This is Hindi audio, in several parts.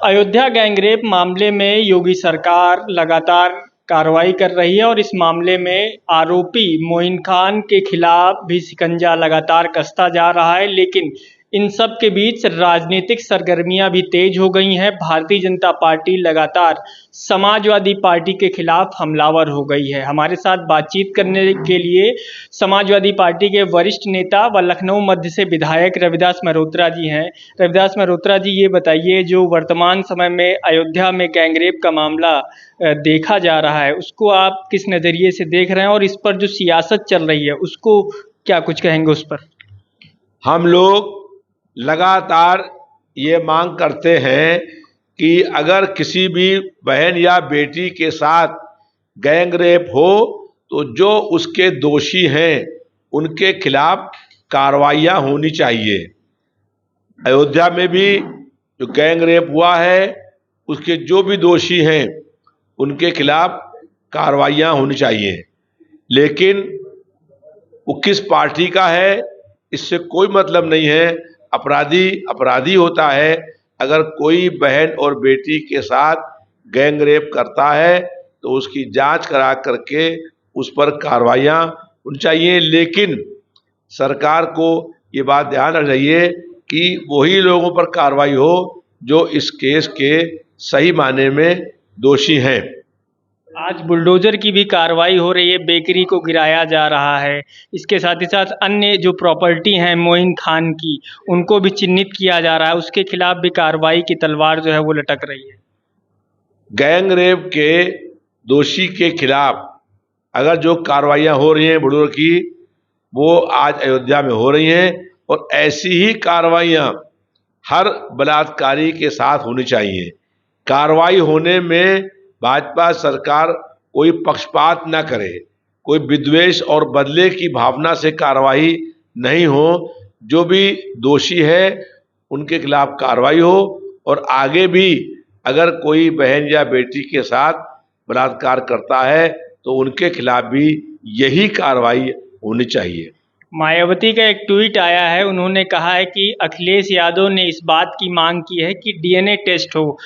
अयोध्या गैंगरेप मामले में योगी सरकार लगातार कार्रवाई कर रही है और इस मामले में आरोपी मोइन खान के खिलाफ भी शिकंजा लगातार कसता जा रहा है। लेकिन इन सब के बीच राजनीतिक सरगर्मियां भी तेज हो गई हैं। भारतीय जनता पार्टी लगातार समाजवादी पार्टी के खिलाफ हमलावर हो गई है। हमारे साथ बातचीत करने के लिए समाजवादी पार्टी के वरिष्ठ नेता व लखनऊ मध्य से विधायक रविदास मल्होत्रा जी हैं। रविदास मल्होत्रा जी, ये बताइए, जो वर्तमान समय में अयोध्या में गैंगरेप का मामला देखा जा रहा है, उसको आप किस नज़रिए से देख रहे हैं और इस पर जो सियासत चल रही है उसको क्या कुछ कहेंगे उस पर? हम लोग लगातार ये मांग करते हैं कि अगर किसी भी बहन या बेटी के साथ गैंग रेप हो तो जो उसके दोषी हैं उनके खिलाफ कार्रवाइयाँ होनी चाहिए। अयोध्या में भी जो गैंग रेप हुआ है उसके जो भी दोषी हैं उनके खिलाफ कार्रवाइयाँ होनी चाहिए। लेकिन वो किस पार्टी का है इससे कोई मतलब नहीं है। अपराधी अपराधी होता है। अगर कोई बहन और बेटी के साथ गैंग रेप करता है तो उसकी जांच करा करके उस पर कार्रवाइयाँ होनी चाहिए। लेकिन सरकार को ये बात ध्यान रखनी चाहिए कि वही लोगों पर कार्रवाई हो जो इस केस के सही माने में दोषी हैं। आज बुलडोजर की भी कार्रवाई हो रही है, बेकरी को गिराया जा रहा है। इसके साथ ही साथ अन्य जो प्रॉपर्टी हैं मोइन खान की, उनको भी चिन्हित किया जा रहा है। उसके खिलाफ भी कार्रवाई की तलवार जो है वो लटक रही है। गैंग रेप के दोषी के खिलाफ अगर जो कार्रवाइयाँ हो रही हैं बुलडोजर की, वो आज अयोध्या में हो रही हैं और ऐसी ही कार्रवाइयाँ हर बलात्कारी के साथ होनी चाहिए। कार्रवाई होने में भाजपा सरकार कोई पक्षपात न करे, कोई विद्वेष और बदले की भावना से कार्रवाई नहीं हो। जो भी दोषी है उनके खिलाफ कार्रवाई हो और आगे भी अगर कोई बहन या बेटी के साथ बलात्कार करता है तो उनके खिलाफ भी यही कार्रवाई होनी चाहिए। मायावती का एक ट्वीट आया है, उन्होंने कहा है कि अखिलेश यादव ने इस बात की मांग की है कि डीएनए टेस्ट हो।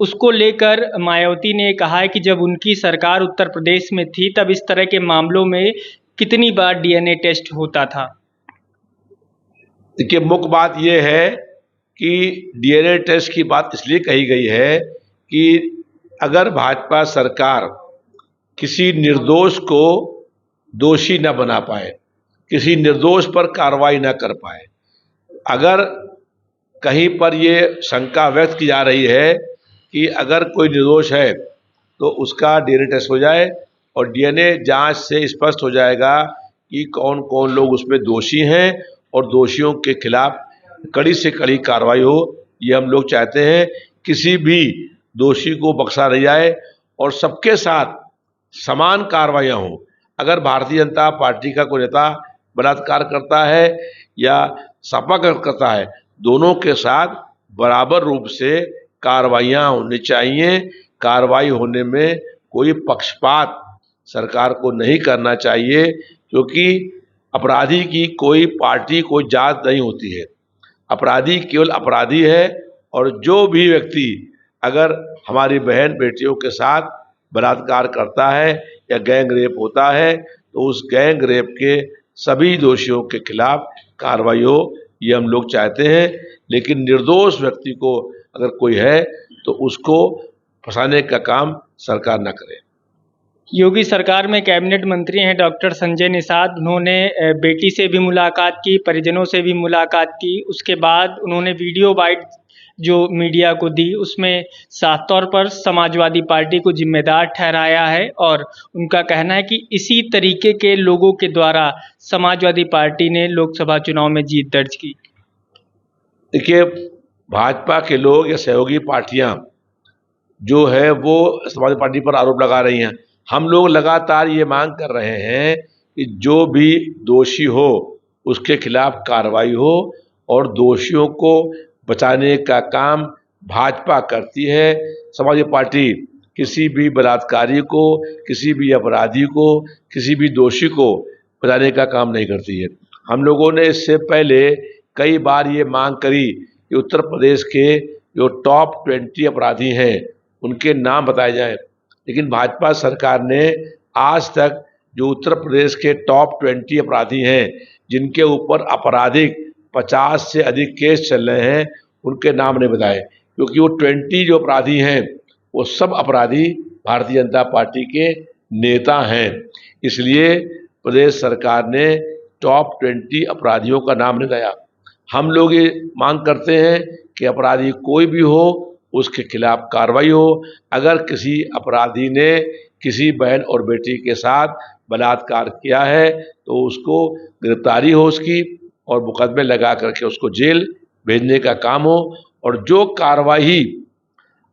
उसको लेकर मायावती ने कहा है कि जब उनकी सरकार उत्तर प्रदेश में थी तब इस तरह के मामलों में कितनी बार डीएनए टेस्ट होता था। देखिए, मुख्य बात यह है कि डीएनए टेस्ट की बात इसलिए कही गई है कि अगर भाजपा सरकार किसी निर्दोष को दोषी न बना पाए, किसी निर्दोष पर कार्रवाई न कर पाए, अगर कहीं पर ये शंका व्यक्त की जा रही है कि अगर कोई निर्दोष है तो उसका डीएनए टेस्ट हो जाए और डीएनए जांच से स्पष्ट हो जाएगा कि कौन कौन लोग उसमें दोषी हैं और दोषियों के खिलाफ कड़ी से कड़ी कार्रवाई हो। ये हम लोग चाहते हैं। किसी भी दोषी को बख्शा नहीं जाए और सबके साथ समान कार्रवाइयाँ हों। अगर भारतीय जनता पार्टी का कोई नेता बलात्कार करता है या सपा करता है, दोनों के साथ बराबर रूप से कार्रवाइयाँ होनी चाहिए। कार्रवाई होने में कोई पक्षपात सरकार को नहीं करना चाहिए, क्योंकि अपराधी की कोई पार्टी कोई जात नहीं होती है। अपराधी केवल अपराधी है और जो भी व्यक्ति अगर हमारी बहन बेटियों के साथ बलात्कार करता है या गैंग रेप होता है तो उस गैंग रेप के सभी दोषियों के खिलाफ कार्रवाई हो, ये हम लोग चाहते हैं। लेकिन निर्दोष व्यक्ति को अगर कोई है तो उसको फंसाने का काम सरकार न करे। योगी सरकार में कैबिनेट मंत्री हैं डॉक्टर संजय निषाद। उन्होंने बेटी से भी मुलाकात की, परिजनों से भी मुलाकात की। उसके बाद उन्होंने वीडियो बाइट जो मीडिया को दी उसमें साफ तौर पर समाजवादी पार्टी को जिम्मेदार ठहराया है और उनका कहना है कि इसी तरीके के लोगों के द्वारा समाजवादी पार्टी ने लोकसभा चुनाव में जीत दर्ज की। देखिए, भाजपा के लोग या सहयोगी पार्टियां जो है वो समाजवादी पार्टी पर आरोप लगा रही हैं। हम लोग लगातार ये मांग कर रहे हैं कि जो भी दोषी हो उसके खिलाफ कार्रवाई हो और दोषियों को बचाने का काम भाजपा करती है। समाजवादी पार्टी किसी भी बलात्कारी को, किसी भी अपराधी को, किसी भी दोषी को बचाने का काम नहीं करती है। हम लोगों ने इससे पहले कई बार ये मांग करी कि उत्तर प्रदेश के जो टॉप 20 अपराधी हैं उनके नाम बताए जाएं। लेकिन भाजपा सरकार ने आज तक जो उत्तर प्रदेश के टॉप 20 अपराधी हैं जिनके ऊपर आपराधिक 50 से अधिक केस चल रहे हैं उनके नाम नहीं बताए, क्योंकि वो 20 जो अपराधी हैं वो सब अपराधी भारतीय जनता पार्टी के नेता हैं। इसलिए प्रदेश सरकार ने टॉप 20 अपराधियों का नाम नहीं दिया। हम लोग ये मांग करते हैं कि अपराधी कोई भी हो उसके खिलाफ कार्रवाई हो। अगर किसी अपराधी ने किसी बहन और बेटी के साथ बलात्कार किया है तो उसको गिरफ्तारी हो उसकी और मुकदमे लगा करके उसको जेल भेजने का काम हो, और जो कार्रवाई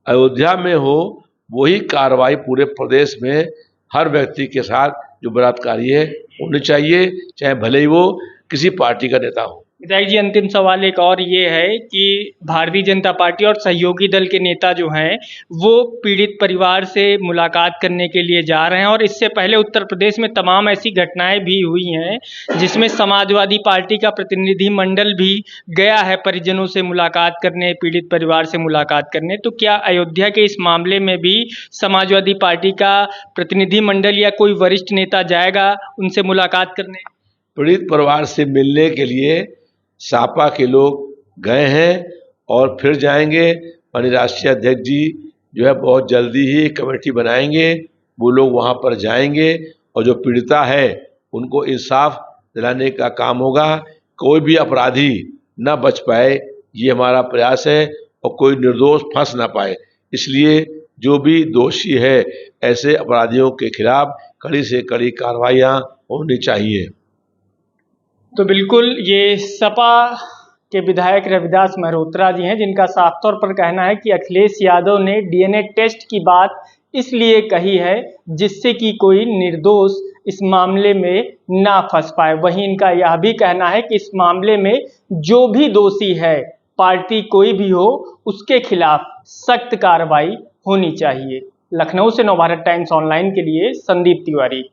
अयोध्या में हो वही कार्रवाई पूरे प्रदेश में हर व्यक्ति के साथ जो बलात्कारी है होनी चाहिए, चाहे भले ही वो किसी पार्टी का नेता हो। विधायक जी, अंतिम सवाल एक और ये है कि भारतीय जनता पार्टी और सहयोगी दल के नेता जो हैं वो पीड़ित परिवार से मुलाकात करने के लिए जा रहे हैं, और इससे पहले उत्तर प्रदेश में तमाम ऐसी घटनाएं भी हुई हैं जिसमें समाजवादी पार्टी का प्रतिनिधि मंडल भी गया है परिजनों से मुलाकात करने, पीड़ित परिवार से मुलाकात करने। तो क्या अयोध्या के इस मामले में भी समाजवादी पार्टी का प्रतिनिधि मंडल या कोई वरिष्ठ नेता जाएगा उनसे मुलाकात करने? पीड़ित परिवार से मिलने के लिए सपा के लोग गए हैं और फिर जाएंगे। माननीय राष्ट्रीय अध्यक्ष जी जो है बहुत जल्दी ही कमेटी बनाएंगे, वो लोग वहाँ पर जाएंगे और जो पीड़िता है उनको इंसाफ दिलाने का काम होगा। कोई भी अपराधी न बच पाए, ये हमारा प्रयास है, और कोई निर्दोष फंस ना पाए। इसलिए जो भी दोषी है ऐसे अपराधियों के खिलाफ कड़ी से कड़ी कार्रवाइयाँ होनी चाहिए। तो बिल्कुल ये सपा के विधायक रविदास मेहरोत्रा जी हैं, जिनका साफ तौर पर कहना है कि अखिलेश यादव ने डीएनए टेस्ट की बात इसलिए कही है जिससे कि कोई निर्दोष इस मामले में ना फंस पाए। वहीं इनका यह भी कहना है कि इस मामले में जो भी दोषी है, पार्टी कोई भी हो, उसके खिलाफ सख्त कार्रवाई होनी चाहिए। लखनऊ से नवभारत टाइम्स ऑनलाइन के लिए संदीप तिवारी।